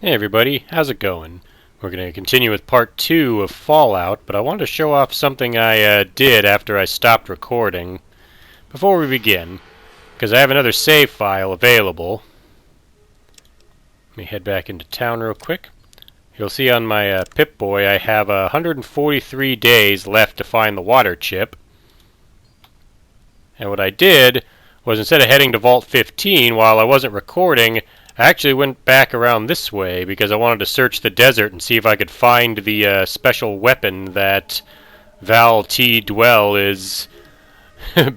Hey everybody, how's it going? We're going to continue with part 2 of Fallout, but I wanted to show off something I did after I stopped recording before we begin, because I have another save file available. Let me head back into town real quick. You'll see on my Pip-Boy I have 143 days left to find the water chip. And what I did was, instead of heading to Vault 15 while I wasn't recording, I actually went back around this way because I wanted to search the desert and see if I could find the special weapon that Val T. Dwell is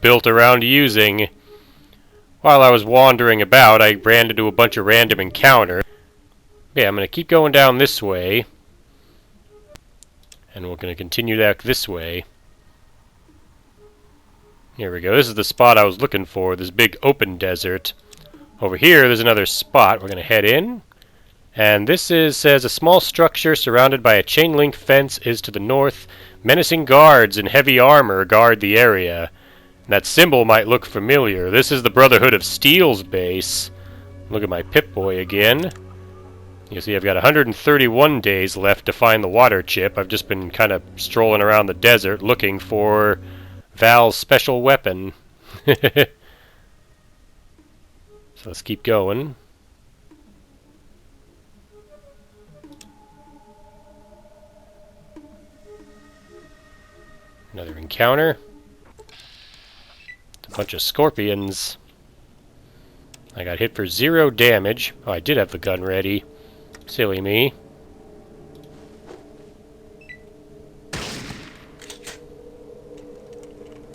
built around using. While I was wandering about, I ran into a bunch of random encounters. Yeah, I'm going to keep going down this way, and we're going to continue back this way. Here we go. This is the spot I was looking for, this big open desert. Over here, there's another spot. We're going to head in. And this says a small structure surrounded by a chain link fence is to the north. Menacing guards in heavy armor guard the area. And that symbol might look familiar. This is the Brotherhood of Steel's base. Look at my Pip-Boy again. You see I've got 131 days left to find the water chip. I've just been kind of strolling around the desert looking for Val's special weapon. So let's keep going. Another encounter. A bunch of scorpions. I got hit for 0 damage. Oh, I did have the gun ready. Silly me.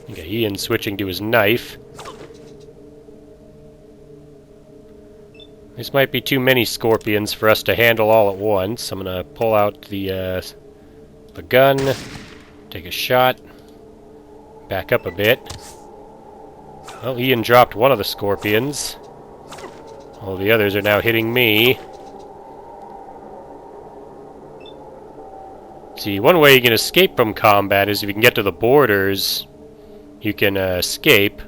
Okay, Ian switching to his knife. This might be too many scorpions for us to handle all at once. I'm gonna pull out the gun, take a shot, back up a bit. Well, Ian dropped one of the scorpions. All the others are now hitting me. See, one way you can escape from combat is if you can get to the borders, you can escape.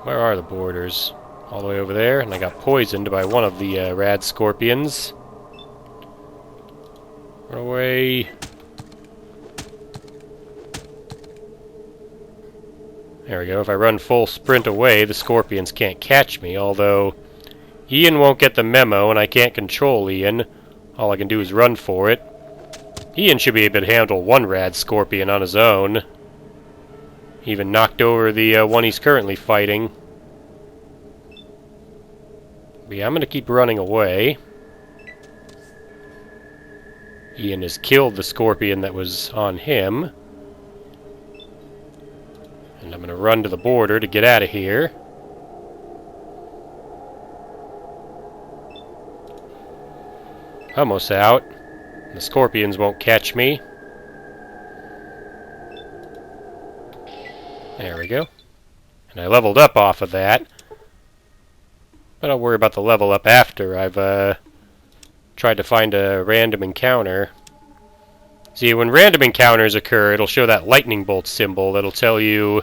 Where are the borders? All the way over there, and I got poisoned by one of the rad scorpions. Run away. There we go. If I run full sprint away, the scorpions can't catch me, although Ian won't get the memo, and I can't control Ian. All I can do is run for it. Ian should be able to handle one rad scorpion on his own. Even knocked over the one he's currently fighting. But yeah, I'm going to keep running away. Ian has killed the scorpion that was on him. And I'm going to run to the border to get out of here. Almost out. The scorpions won't catch me. There we go. And I leveled up off of that. But I'll worry about the level up after I've tried to find a random encounter. See, when random encounters occur, it'll show that lightning bolt symbol that'll tell you,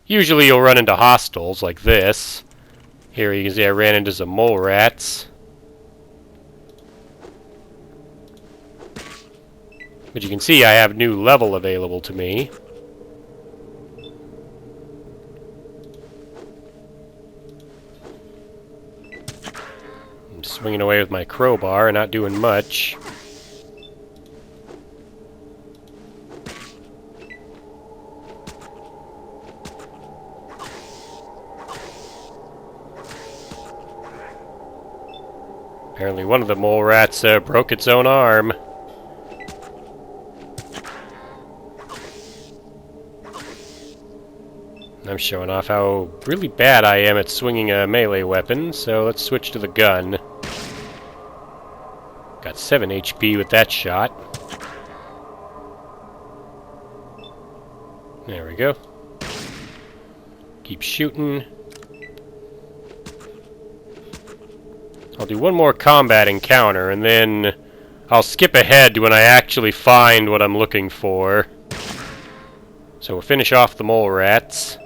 usually you'll run into hostiles like this. Here you can see I ran into some mole rats. But you can see I have new level available to me. I'm swinging away with my crowbar and not doing much. Apparently one of the mole rats broke its own arm. I'm showing off how really bad I am at swinging a melee weapon, so let's switch to the gun. Got 7 HP with that shot. There we go. Keep shooting. I'll do one more combat encounter, and then I'll skip ahead to when I actually find what I'm looking for. So we'll finish off the mole rats.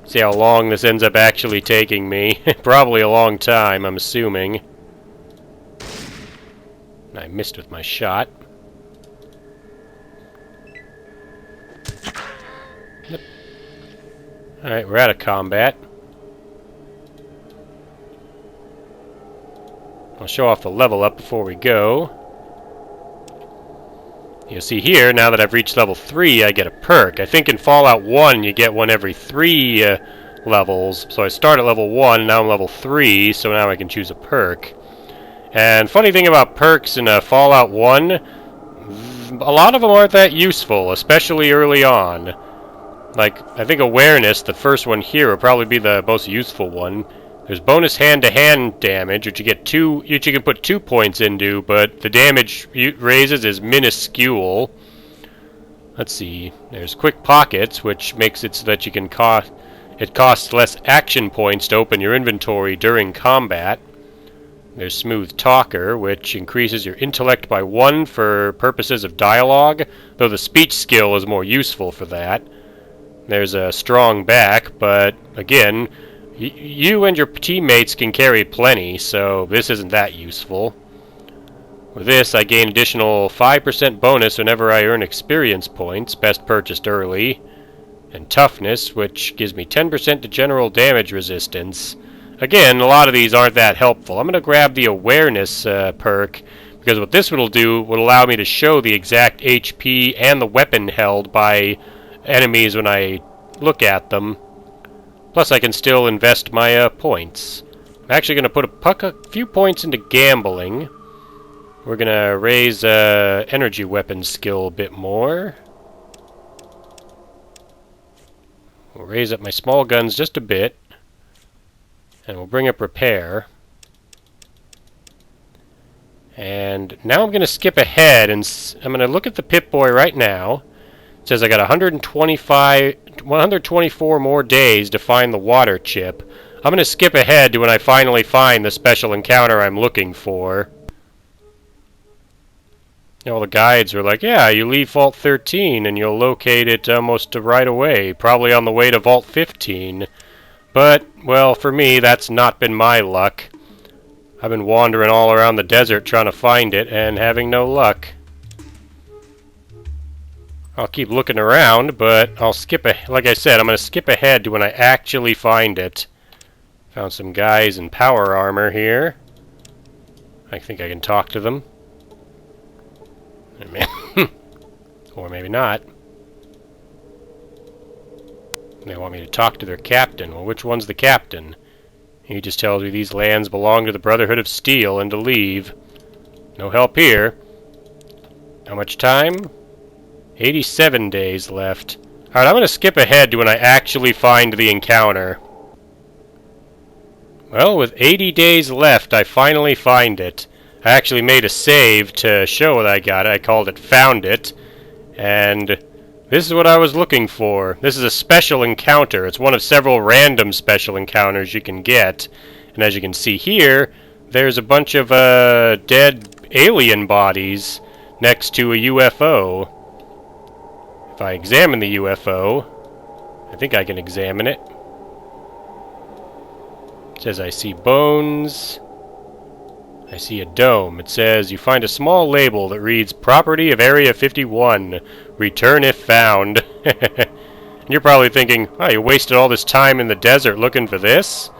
See how long this ends up actually taking me. Probably a long time, I'm assuming. I missed with my shot. Yep. Alright, we're out of combat. I'll show off the level up before we go. You'll see here, now that I've reached level 3, I get a perk. I think in Fallout 1, you get one every 3 levels. So I start at level 1, now I'm level 3, so now I can choose a perk. And funny thing about perks in Fallout 1, a lot of them aren't that useful, especially early on. Like, I think Awareness, the first one here, will probably be the most useful one. There's bonus hand-to-hand damage, which you can put 2 points into, but the damage it raises is minuscule. Let's see. There's Quick Pockets, which makes it so that you can it costs less action points to open your inventory during combat. There's Smooth Talker, which increases your intellect by 1 for purposes of dialogue, though the speech skill is more useful for that. There's a Strong Back, but again, you and your teammates can carry plenty, so this isn't that useful. With this, I gain additional 5% bonus whenever I earn experience points, best purchased early. And Toughness, which gives me 10% to general damage resistance. Again, a lot of these aren't that helpful. I'm going to grab the Awareness perk, because what this will do will allow me to show the exact HP and the weapon held by enemies when I look at them. Plus, I can still invest my points. I'm actually going to put a few points into gambling. We're going to raise energy weapon skill a bit more. We'll raise up my small guns just a bit. And we'll bring up repair. And now I'm going to skip ahead, and I'm going to look at the Pip-Boy right now. It says I got 124 more days to find the water chip. I'm going to skip ahead to when I finally find the special encounter I'm looking for. All the guides were like, yeah, you leave Vault 13 and you'll locate it almost right away, probably on the way to Vault 15. But, well, for me, that's not been my luck. I've been wandering all around the desert trying to find it and having no luck. I'll keep looking around, but I'll skip like I said, I'm going to skip ahead to when I actually find it. Found some guys in power armor here. I think I can talk to them. Or maybe not. They want me to talk to their captain. Well, which one's the captain? He just tells me these lands belong to the Brotherhood of Steel and to leave. No help here. How much time? 87 days left. Alright, I'm going to skip ahead to when I actually find the encounter. Well, with 80 days left, I finally find it. I actually made a save to show that I got it. I called it Found It. And this is what I was looking for. This is a special encounter. It's one of several random special encounters you can get. And as you can see here, there's a bunch of dead alien bodies next to a UFO. If I examine the UFO, I think I can examine it. It says I see bones. I see a dome. It says, you find a small label that reads, Property of Area 51. Return if found. And you're probably thinking, oh, you wasted all this time in the desert looking for this?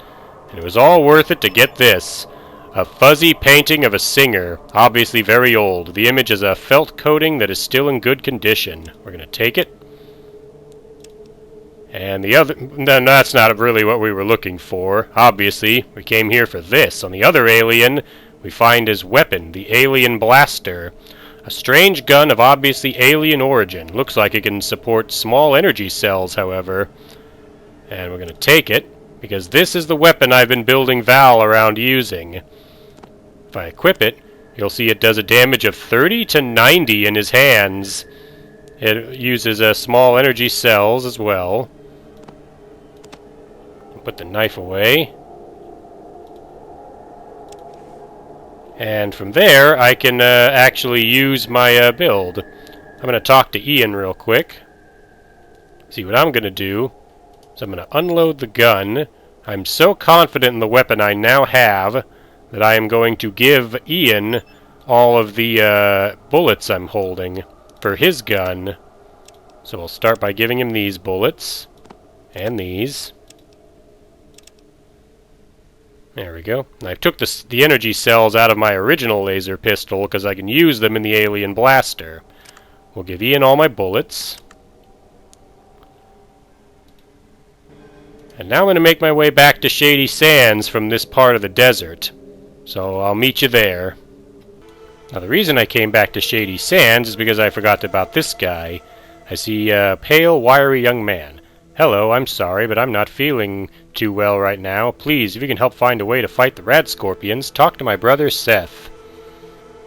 And it was all worth it to get this. A fuzzy painting of a singer, obviously very old. The image is a felt coating that is still in good condition. We're going to take it. And the other... No, that's not really what we were looking for. Obviously, we came here for this. On the other alien, we find his weapon, the Alien Blaster. A strange gun of obviously alien origin. Looks like it can support small energy cells, however. And we're going to take it, because this is the weapon I've been building Val around using. If I equip it, you'll see it does a damage of 30 to 90 in his hands. It uses small energy cells as well. Put the knife away. And from there, I can actually use my build. I'm going to talk to Ian real quick. See, what I'm going to do So I'm going to unload the gun. I'm so confident in the weapon I now have that I am going to give Ian all of the bullets I'm holding for his gun. So we'll start by giving him these bullets. And these. There we go. And I took the energy cells out of my original laser pistol because I can use them in the alien blaster. We'll give Ian all my bullets. And now I'm going to make my way back to Shady Sands from this part of the desert. So I'll meet you there. Now the reason I came back to Shady Sands is because I forgot about this guy. I see a pale, wiry young man. Hello, I'm sorry, but I'm not feeling too well right now. Please, if you can help find a way to fight the rad scorpions, talk to my brother Seth.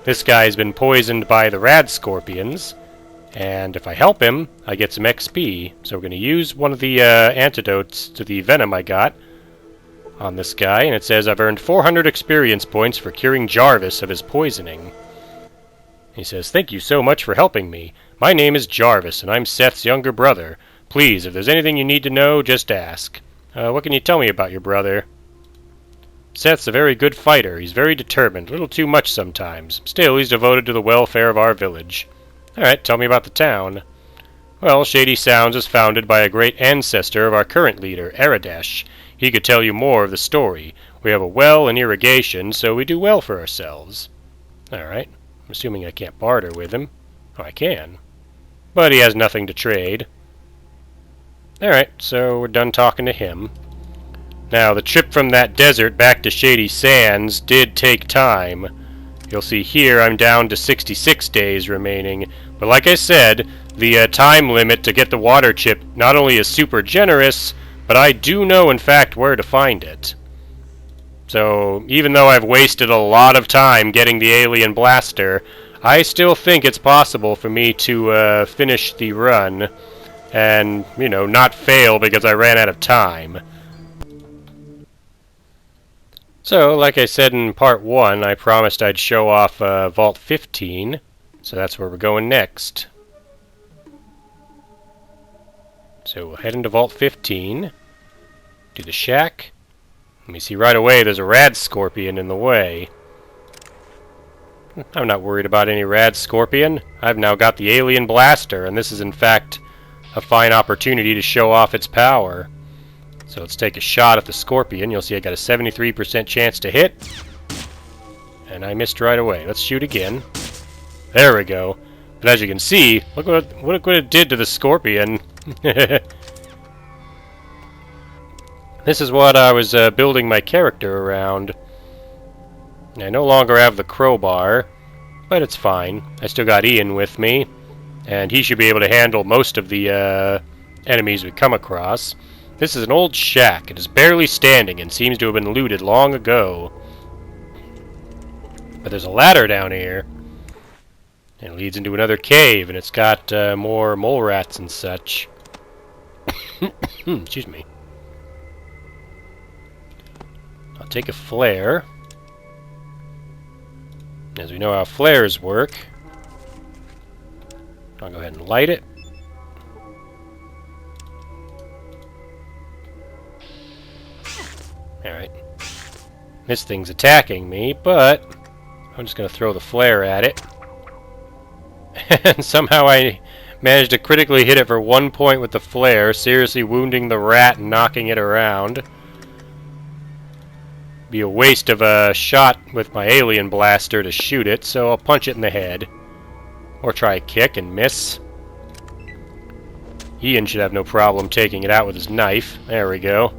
This guy's been poisoned by the rad scorpions. And if I help him, I get some XP. So we're going to use one of the antidotes to the venom I got on this guy. And it says I've earned 400 experience points for curing Jarvis of his poisoning. He says, thank you so much for helping me. My name is Jarvis, and I'm Seth's younger brother. Please, if there's anything you need to know, just ask. What can you tell me about your brother? Seth's a very good fighter. He's very determined, a little too much sometimes. Still, he's devoted to the welfare of our village. Alright, tell me about the town. Well, Shady Sounds was founded by a great ancestor of our current leader, Aradesh. He could tell you more of the story. We have a well and irrigation, so we do well for ourselves. Alright, I'm assuming I can't barter with him. Oh, I can. But he has nothing to trade. Alright, so we're done talking to him. Now, the trip from that desert back to Shady Sands did take time. You'll see here I'm down to 66 days remaining. But like I said, the time limit to get the water chip not only is super generous, but I do know, in fact, where to find it. So, even though I've wasted a lot of time getting the alien blaster, I still think it's possible for me to finish the run and, you know, not fail because I ran out of time. So, like I said in part 1, I promised I'd show off Vault 15, so that's where we're going next. So we'll head into Vault 15, do the shack. Let me see right away there's a rad scorpion in the way. I'm not worried about any rad scorpion. I've now got the alien blaster, and this is in fact a fine opportunity to show off its power. So let's take a shot at the scorpion. You'll see I got a 73% chance to hit. And I missed right away. Let's shoot again. There we go. But as you can see, look what it did to the scorpion. This is what I was building my character around. I no longer have the crowbar, but it's fine. I still got Ian with me, and he should be able to handle most of the enemies we come across. This is an old shack. It is barely standing and seems to have been looted long ago. But there's a ladder down here. And it leads into another cave, and it's got more mole rats and such. Excuse me. I'll take a flare. As we know how flares work. I'll go ahead and light it. Alright. This thing's attacking me, but I'm just going to throw the flare at it. And somehow I managed to critically hit it for 1 point with the flare, seriously wounding the rat and knocking it around. Be a waste of a shot with my alien blaster to shoot it, so I'll punch it in the head. Or try a kick and miss. Ian should have no problem taking it out with his knife. There we go.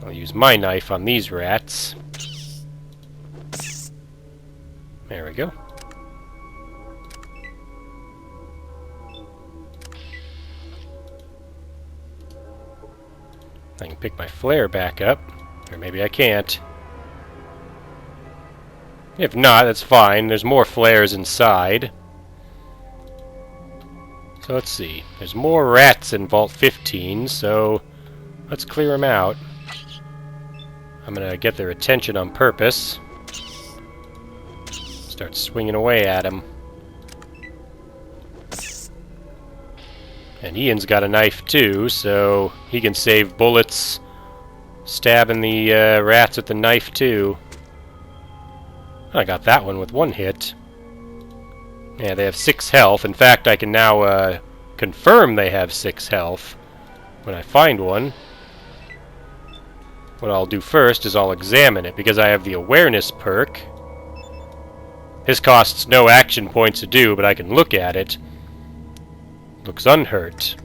I'll use my knife on these rats. There we go. I can pick my flare back up, or maybe I can't. If not, that's fine. There's more flares inside. So let's see. There's more rats in Vault 15, so let's clear them out. I'm going to get their attention on purpose. Start swinging away at him. And Ian's got a knife too, so he can save bullets stabbing the rats with the knife too. I got that one with one hit. Yeah, they have 6 health. In fact, I can now confirm they have 6 health when I find one. What I'll do first is I'll examine it, because I have the awareness perk. This costs no action points to do, but I can look at it. Looks unhurt.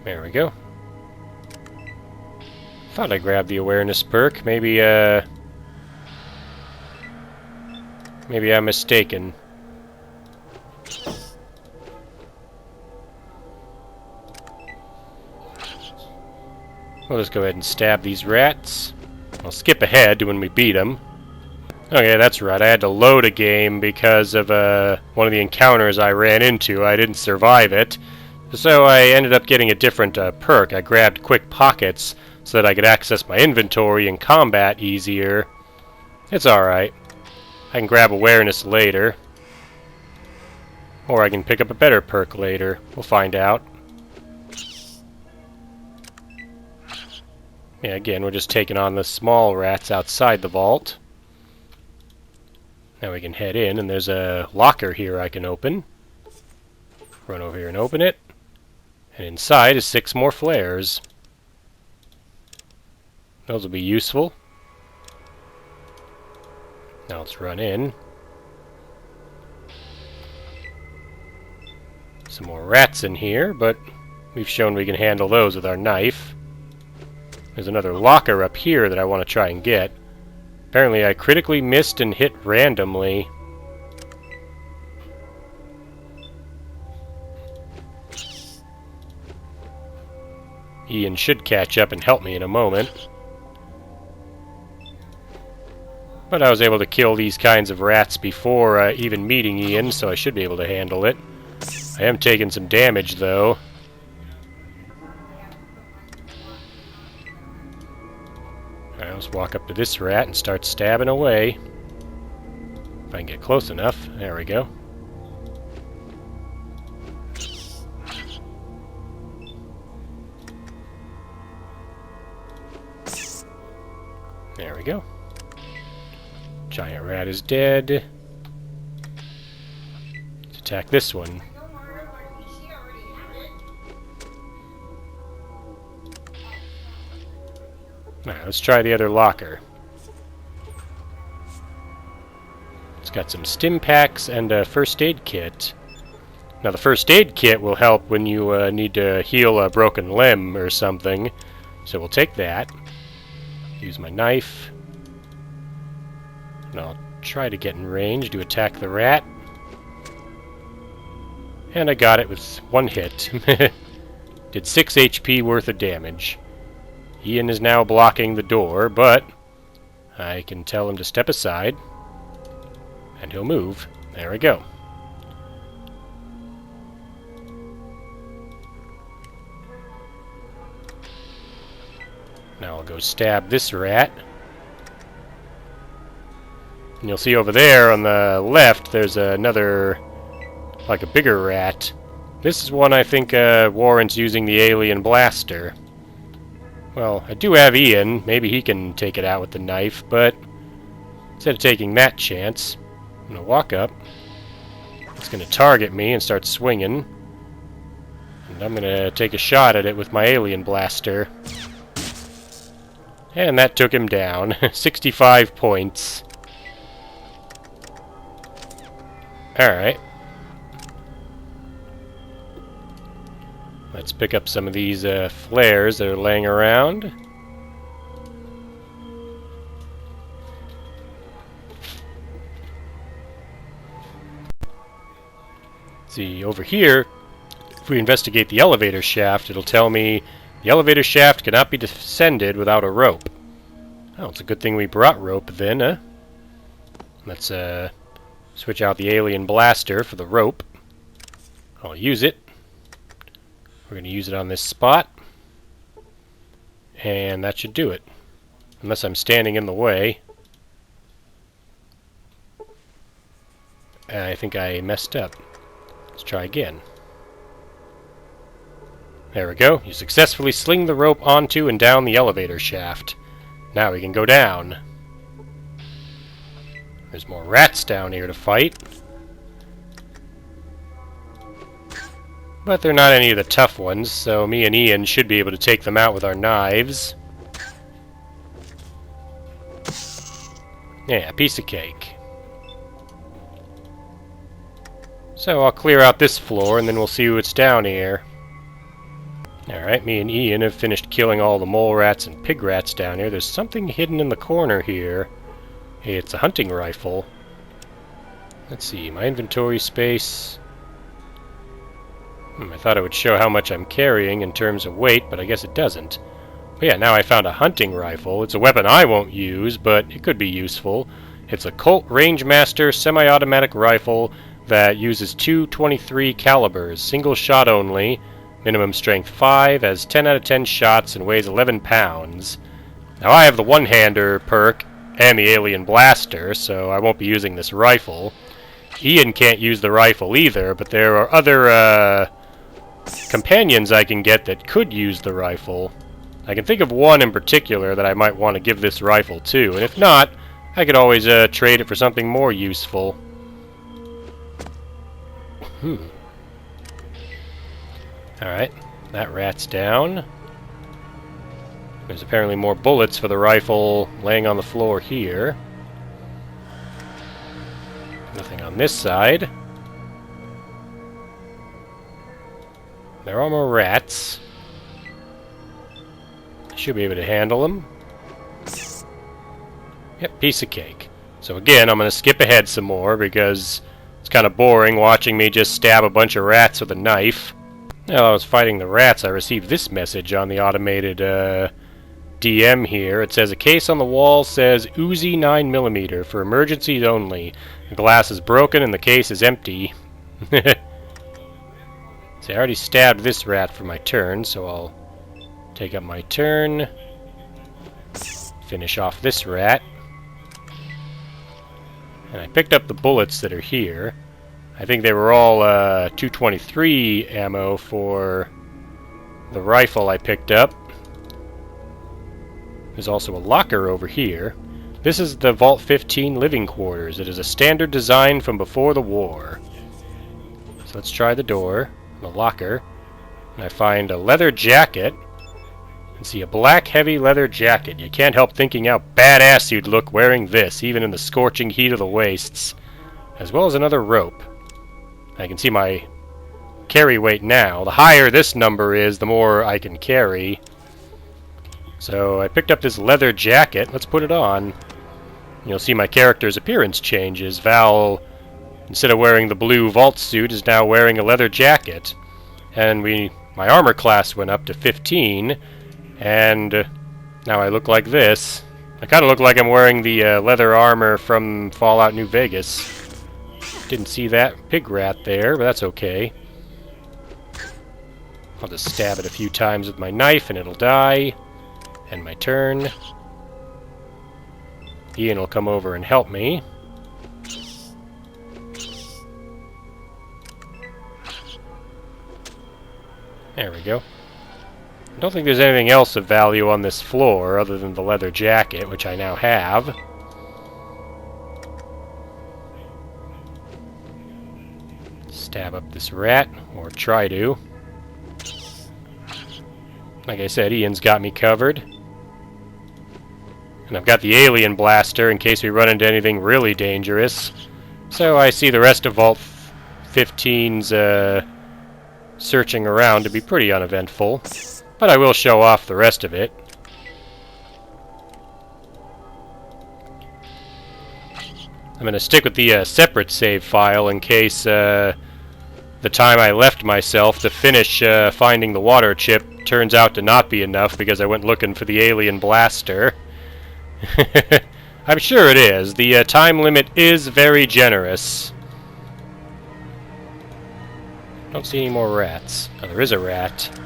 There we go. Thought I grabbed the awareness perk. Maybe I'm mistaken. We'll just go ahead and stab these rats. I'll skip ahead to when we beat them. Okay, that's right. I had to load a game because of one of the encounters I ran into. I didn't survive it. So I ended up getting a different perk. I grabbed Quick Pockets so that I could access my inventory in combat easier. It's alright. I can grab Awareness later. Or I can pick up a better perk later. We'll find out. Yeah, again, we're just taking on the small rats outside the vault. Now we can head in, and there's a locker here I can open. Run over here and open it. And inside is 6 more flares. Those will be useful. Now let's run in. Some more rats in here, but we've shown we can handle those with our knife. There's another locker up here that I want to try and get. Apparently I critically missed and hit randomly. Ian should catch up and help me in a moment. But I was able to kill these kinds of rats before even meeting Ian, so I should be able to handle it. I am taking some damage, though. Alright, let's walk up to this rat and start stabbing away. If I can get close enough. There we go. There we go. Giant rat is dead. Let's attack this one. Alright, let's try the other locker. It's got some stim packs and a first aid kit. Now the first aid kit will help when you need to heal a broken limb or something. So we'll take that. Use my knife. And I'll try to get in range to attack the rat. And I got it with one hit. Did 6 HP worth of damage. Ian is now blocking the door, but I can tell him to step aside. And he'll move. There we go. Now I'll go stab this rat. And you'll see over there on the left, there's another, like a bigger rat. This is one I think warrants using the alien blaster. Well, I do have Ian. Maybe he can take it out with the knife, but instead of taking that chance, I'm going to walk up. It's going to target me and start swinging. And I'm going to take a shot at it with my alien blaster. And that took him down. 65 points. Alright. Let's pick up some of these flares that are laying around. See, over here, if we investigate the elevator shaft, it'll tell me the elevator shaft cannot be descended without a rope. Oh, it's a good thing we brought rope then, huh? Let's switch out the alien blaster for the rope. I'll use it. We're going to use it on this spot. And that should do it. Unless I'm standing in the way. I think I messed up. Let's try again. There we go. You successfully sling the rope onto and down the elevator shaft. Now we can go down. There's more rats down here to fight. But they're not any of the tough ones, so me and Ian should be able to take them out with our knives. Yeah, piece of cake. So I'll clear out this floor and then we'll see what's down here. Alright, me and Ian have finished killing all the mole rats and pig rats down here. There's something hidden in the corner here. Hey, it's a hunting rifle. Let's see, my inventory space. I thought it would show how much I'm carrying in terms of weight, but I guess it doesn't. But yeah, now I found a hunting rifle. It's a weapon I won't use, but it could be useful. It's a Colt Rangemaster semi-automatic rifle that uses two .23 calibers, single shot only, minimum strength 5, has 10 out of 10 shots, and weighs 11 pounds. Now I have the one-hander perk and the alien blaster, so I won't be using this rifle. Ian can't use the rifle either, but there are other companions I can get that could use the rifle. I can think of one in particular that I might want to give this rifle to, and if not, I could always trade it for something more useful. Alright, that rat's down. There's apparently more bullets for the rifle laying on the floor here. Nothing on this side. There are more rats. Should be able to handle them. Yep, piece of cake. So again, I'm going to skip ahead some more because it's kind of boring watching me just stab a bunch of rats with a knife. While I was fighting the rats, I received this message on the automated DM here. It says, a case on the wall says Uzi 9mm for emergencies only. The glass is broken and the case is empty. See, I already stabbed this rat for my turn, so I'll take up my turn. Finish off this rat. And I picked up the bullets that are here. I think they were all .223 ammo for the rifle I picked up. There's also a locker over here. This is the Vault 15 living quarters. It is a standard design from before the war. So let's try the door, the locker. And I find a leather jacket. And see, a black heavy leather jacket. You can't help thinking how badass you'd look wearing this, even in the scorching heat of the wastes. As well as another rope. I can see my carry weight now. The higher this number is, the more I can carry. So I picked up this leather jacket. Let's put it on. You'll see my character's appearance changes. Val, instead of wearing the blue vault suit, is now wearing a leather jacket. And my armor class went up to 15. And now I look like this. I kind of look like I'm wearing the leather armor from Fallout New Vegas. Didn't see that pig rat there, but that's okay. I'll just stab it a few times with my knife and it'll die. End my turn. Ian will come over and help me. There we go. I don't think there's anything else of value on this floor other than the leather jacket, which I now have. Stab up this rat, or try to. Like I said, Ian's got me covered. And I've got the alien blaster in case we run into anything really dangerous. So I see the rest of Vault 15's searching around to be pretty uneventful. But I will show off the rest of it. I'm going to stick with the separate save file in case the time I left myself to finish finding the water chip turns out to not be enough because I went looking for the alien blaster. I'm sure it is. The time limit is very generous. Don't see any more rats. Oh, there is a rat.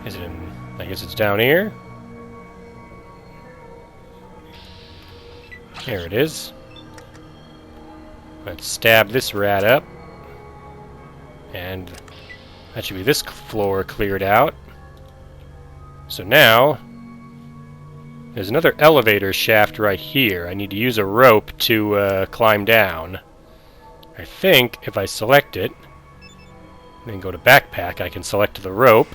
Is it in... I guess it's down here? There it is. Let's stab this rat up. And that should be this floor cleared out. So now, there's another elevator shaft right here. I need to use a rope to climb down. I think if I select it, then go to backpack, I can select the rope.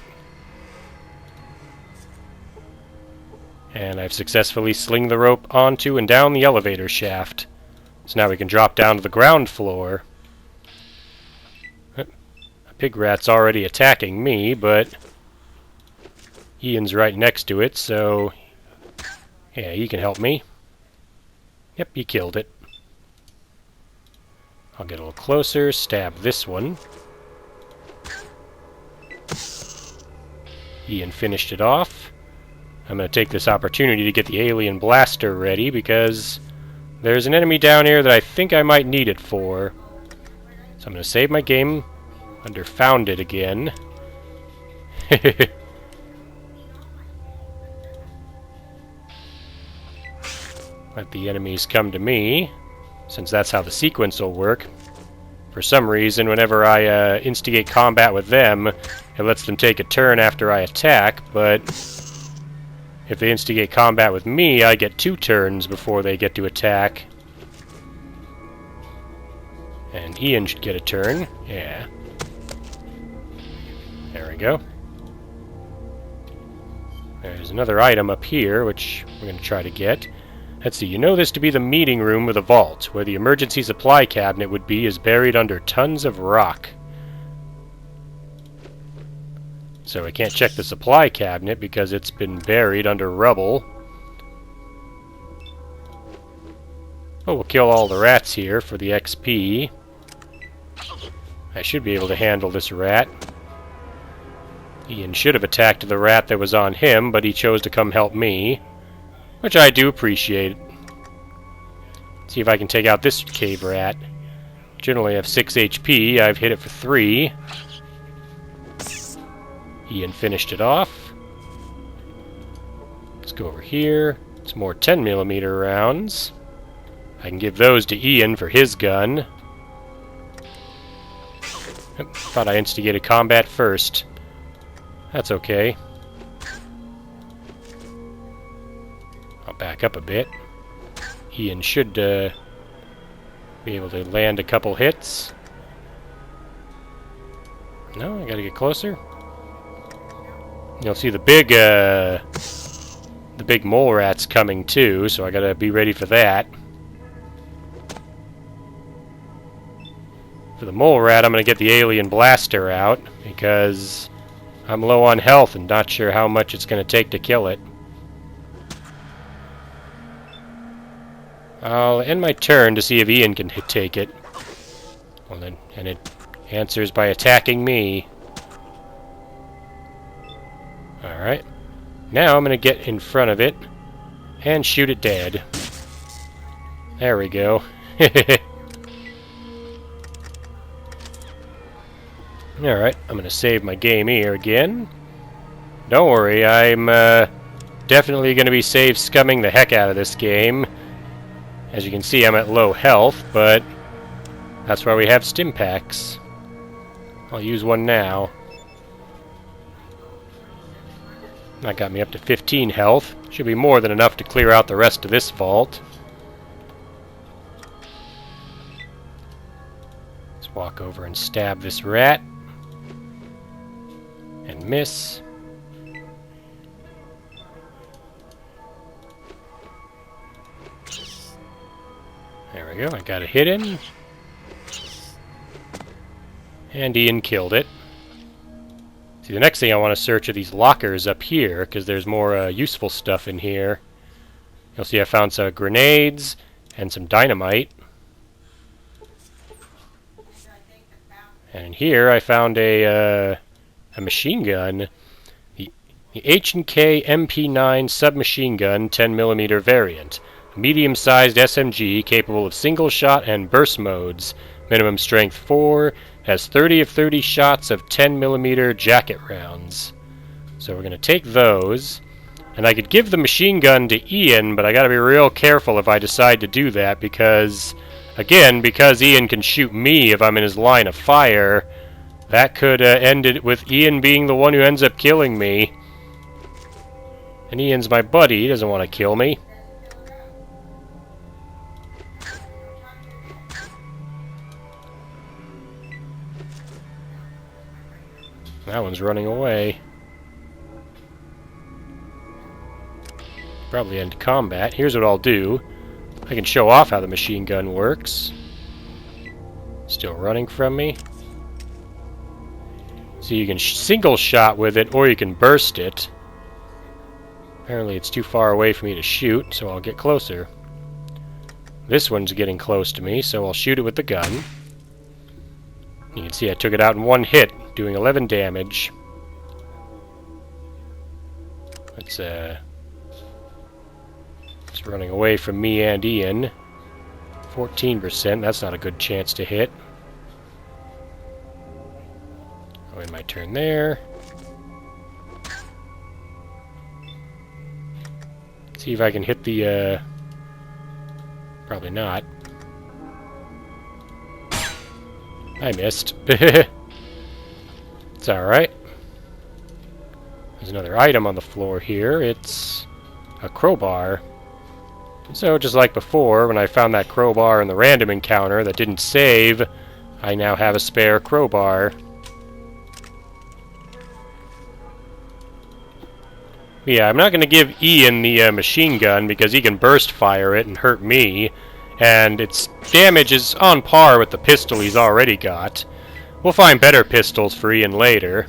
And I've successfully slinged the rope onto and down the elevator shaft. So now we can drop down to the ground floor. A pig rat's already attacking me, but Ian's right next to it, so yeah, he can help me. Yep, he killed it. I'll get a little closer, stab this one. Ian finished it off. I'm going to take this opportunity to get the alien blaster ready because there's an enemy down here that I think I might need it for. So I'm going to save my game under Founded again. Let the enemies come to me, since that's how the sequence will work. For some reason, whenever I instigate combat with them, it lets them take a turn after I attack, but if they instigate combat with me, I get 2 turns before they get to attack. And Ian should get a turn. Yeah. There we go. There's another item up here, which we're going to try to get. Let's see, you know this to be the meeting room with a vault. Where the emergency supply cabinet would be is buried under tons of rock. So I can't check the supply cabinet because it's been buried under rubble. Oh, we'll kill all the rats here for the XP. I should be able to handle this rat. Ian should have attacked the rat that was on him, but he chose to come help me, which I do appreciate. See if I can take out this cave rat. Generally I have 6 HP. I've hit it for 3. Ian finished it off. Let's go over here. Some more 10mm rounds. I can give those to Ian for his gun. Thought I instigated combat first. That's okay. I'll back up a bit. Ian should be able to land a couple hits. No, I gotta get closer. You'll see the big mole rat's coming too, so I gotta be ready for that. For the mole rat, I'm gonna get the alien blaster out because I'm low on health and not sure how much it's gonna take to kill it. I'll end my turn to see if Ian can take it. Well then, and it answers by attacking me. Alright. Now I'm going to get in front of it and shoot it dead. There we go. Alright, I'm going to save my game here again. Don't worry, I'm definitely going to be save scumming the heck out of this game. As you can see, I'm at low health, but that's why we have stim packs. I'll use one now. That got me up to 15 health. Should be more than enough to clear out the rest of this vault. Let's walk over and stab this rat. And miss. There we go, I got a hit in. And Ian killed it. See, the next thing I want to search are these lockers up here, because there's more useful stuff in here. You'll see I found some grenades and some dynamite. And in here I found a machine gun. The H&K MP9 submachine gun 10mm variant. A medium-sized SMG capable of single shot and burst modes. Minimum strength 4. Has 30 of 30 shots of 10mm jacket rounds. So we're going to take those. And I could give the machine gun to Ian, but I gotta be real careful if I decide to do that because, again, because Ian can shoot me if I'm in his line of fire, that could end it with Ian being the one who ends up killing me. And Ian's my buddy, he doesn't want to kill me. That one's running away. Probably end combat. Here's what I'll do. I can show off how the machine gun works. Still running from me. So you can single shot with it, or you can burst it. Apparently it's too far away for me to shoot, so I'll get closer. This one's getting close to me, so I'll shoot it with the gun. You can see I took it out in one hit, doing 11 damage. It's running away from me and Ian. 14%, that's not a good chance to hit. I'll end my turn there. See if I can hit the, probably not. I missed. It's alright. There's another item on the floor here. It's a crowbar. So, just like before, when I found that crowbar in the random encounter that didn't save, I now have a spare crowbar. Yeah, I'm not going to give Ian the machine gun because he can burst fire it and hurt me, and its damage is on par with the pistol he's already got. We'll find better pistols for Ian later.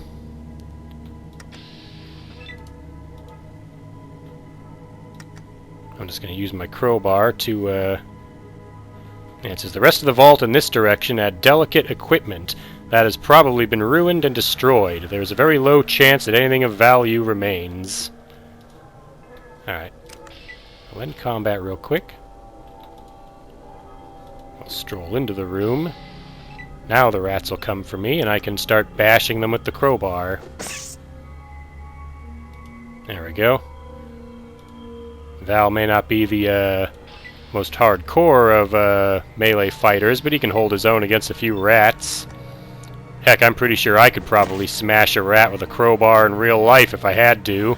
I'm just going to use my crowbar to, it says the rest of the vault in this direction had delicate equipment that has probably been ruined and destroyed. There's a very low chance that anything of value remains. Alright. I'll end combat real quick. I'll stroll into the room. Now the rats will come for me, and I can start bashing them with the crowbar. There we go. Val may not be the most hardcore of melee fighters, but he can hold his own against a few rats. Heck, I'm pretty sure I could probably smash a rat with a crowbar in real life if I had to.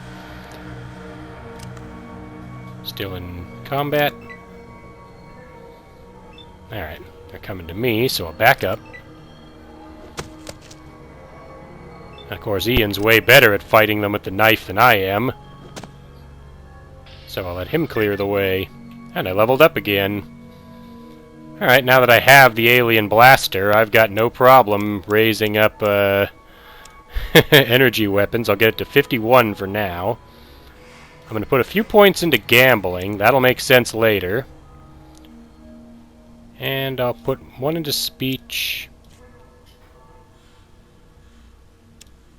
Still in combat. Alright, they're coming to me, so I'll back up. And of course, Ian's way better at fighting them with the knife than I am. So I'll let him clear the way. And I leveled up again. Alright, now that I have the alien blaster, I've got no problem raising up energy weapons. I'll get it to 51 for now. I'm going to put a few points into gambling. That'll make sense later. And I'll put one into speech.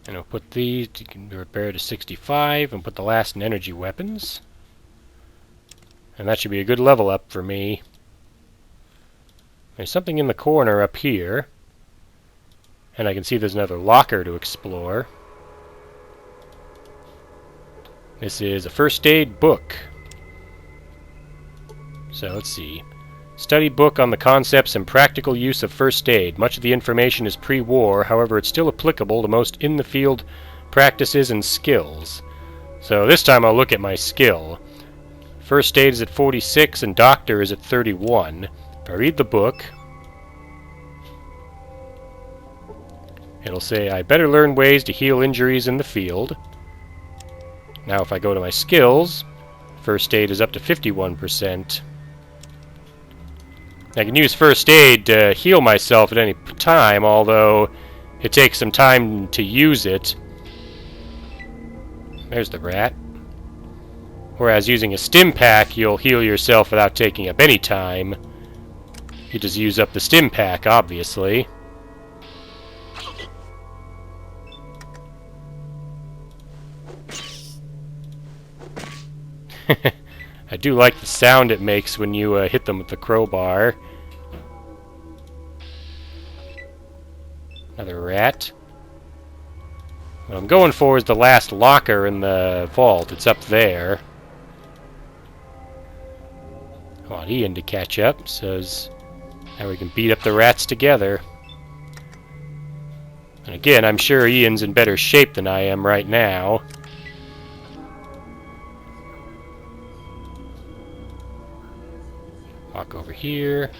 And I'll put these, you can repair to 65, and put the last in energy weapons. And that should be a good level up for me. There's something in the corner up here. And I can see there's another locker to explore. This is a first aid book. So let's see. Study book on the concepts and practical use of first aid. Much of the information is pre-war, however it's still applicable to most in-the-field practices and skills. So this time I'll look at my skill. First aid is at 46 and doctor is at 31. If I read the book, it'll say I better learn ways to heal injuries in the field. Now if I go to my skills, first aid is up to 51%. I can use first aid to heal myself at any time, although it takes some time to use it. There's the rat. Whereas using a stim pack, you'll heal yourself without taking up any time. You just use up the stim pack, obviously. I do like the sound it makes when you hit them with the crowbar. Another rat. What I'm going for is the last locker in the vault. It's up there. I want Ian to catch up, so now we can beat up the rats together. And again, I'm sure Ian's in better shape than I am right now. Walk over here.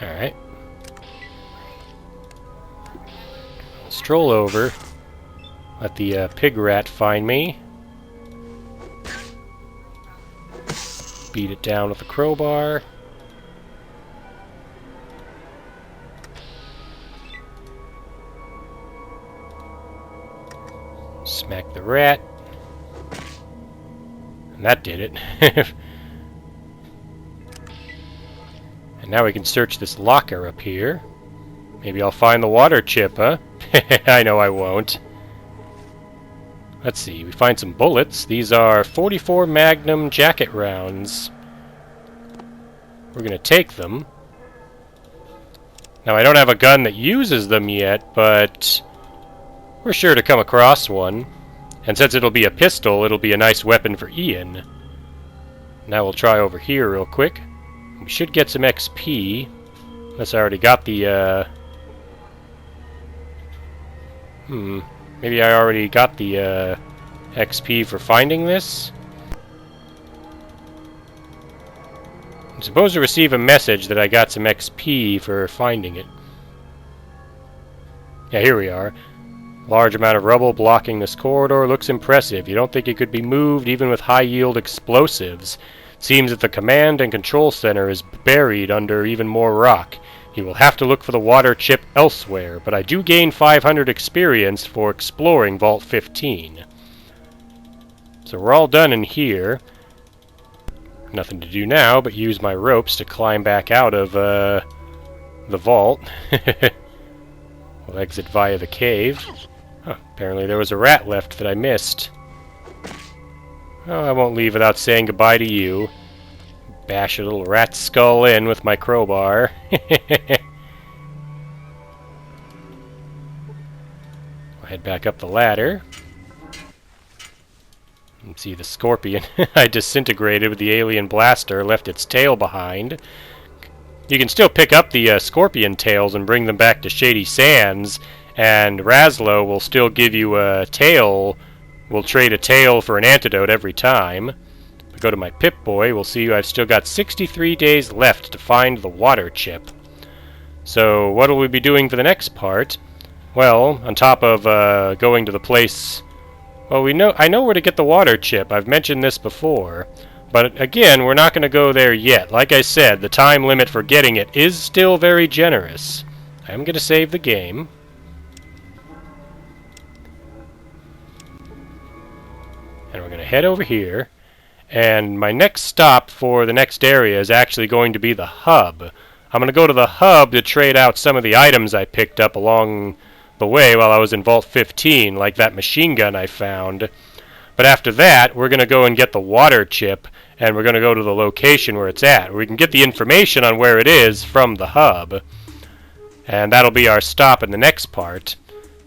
Alright. I'll stroll over. Let the pig rat find me. Beat it down with a crowbar. Smack the rat. And that did it. And now we can search this locker up here. Maybe I'll find the water chip, huh? I know I won't. Let's see, we find some bullets. These are 44 Magnum jacket rounds. We're gonna take them. Now I don't have a gun that uses them yet, but we're sure to come across one. And since it'll be a pistol, it'll be a nice weapon for Ian. Now we'll try over here real quick. We should get some XP. Unless I already got the, maybe I already got the, XP for finding this? I'm supposed to receive a message that I got some XP for finding it. Yeah, here we are. Large amount of rubble blocking this corridor. Looks impressive. You don't think it could be moved even with high-yield explosives. Seems that the command and control center is buried under even more rock. You will have to look for the water chip elsewhere, but I do gain 500 experience for exploring Vault 15. So we're all done in here. Nothing to do now but use my ropes to climb back out of the vault. We'll exit via the cave. Huh, apparently there was a rat left that I missed. Oh, I won't leave without saying goodbye to you. Bash a little rat skull in with my crowbar. I'll head back up the ladder. And see the scorpion I disintegrated with the alien blaster, left its tail behind. You can still pick up the scorpion tails and bring them back to Shady Sands, and Razlo will still give you a tail. We'll trade a tail for an antidote every time. If I go to my Pip-Boy, we'll see I've still got 63 days left to find the water chip. So what will we be doing for the next part? Well, on top of going to the place... Well, I know where to get the water chip. I've mentioned this before. But again, we're not going to go there yet. Like I said, the time limit for getting it is still very generous. I'm going to save the game. And we're going to head over here. And my next stop for the next area is actually going to be the hub. I'm going to go to the hub to trade out some of the items I picked up along the way while I was in Vault 15, like that machine gun I found. But after that, we're going to go and get the water chip, and we're going to go to the location where it's at. We can get the information on where it is from the hub. And that'll be our stop in the next part.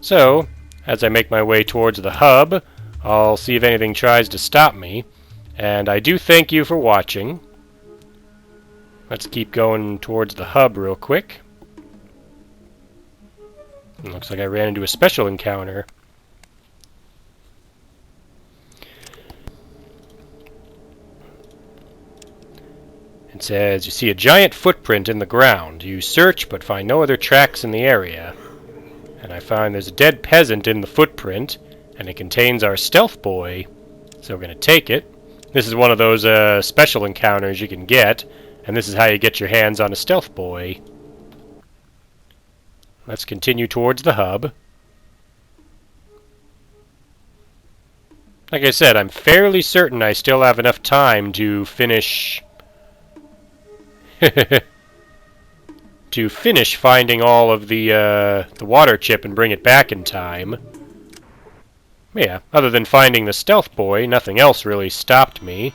So, as I make my way towards the hub, I'll see if anything tries to stop me. And I do thank you for watching. Let's keep going towards the hub real quick. It looks like I ran into a special encounter. It says, you see a giant footprint in the ground. You search but find no other tracks in the area. And I find there's a dead peasant in the footprint, and it contains our stealth boy. So we're going to take it. This is one of those special encounters you can get, and this is how you get your hands on a stealth boy. Let's continue towards the hub. Like I said, I'm fairly certain I still have enough time to finish... to finish finding all of the water chip and bring it back in time. Yeah, other than finding the stealth boy, nothing else really stopped me.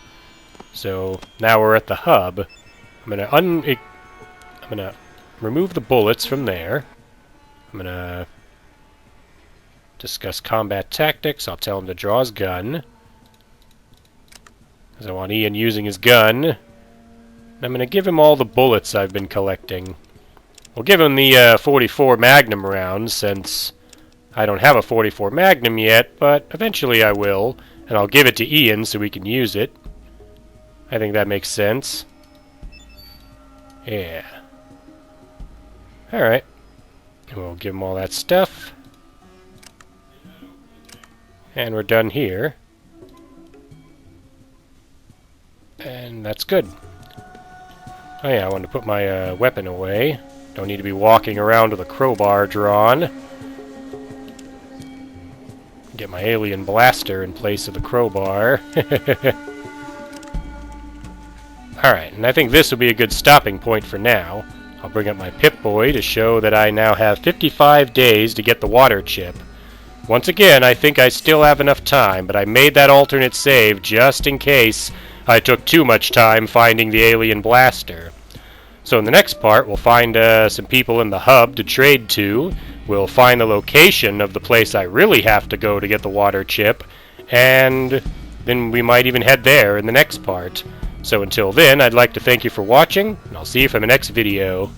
So, now we're at the hub. I'm gonna remove the bullets from there. I'm gonna discuss combat tactics. I'll tell him to draw his gun, because I want Ian using his gun. And I'm gonna give him all the bullets I've been collecting. We'll give him the 44 Magnum rounds, since I don't have a 44 Magnum yet, but eventually I will, and I'll give it to Ian so we can use it. I think that makes sense. Yeah. Alright. We'll give him all that stuff. And we're done here. And that's good. Oh yeah, I wanted to put my weapon away. Don't need to be walking around with a crowbar drawn. Get my alien blaster in place of the crowbar. Alright, and I think this will be a good stopping point for now. I'll bring up my Pip-Boy to show that I now have 55 days to get the water chip. Once again, I think I still have enough time, but I made that alternate save just in case I took too much time finding the alien blaster. So in the next part, we'll find some people in the hub to trade to. We'll find the location of the place I really have to go to get the water chip, and then we might even head there in the next part. So until then, I'd like to thank you for watching, and I'll see you for the next video.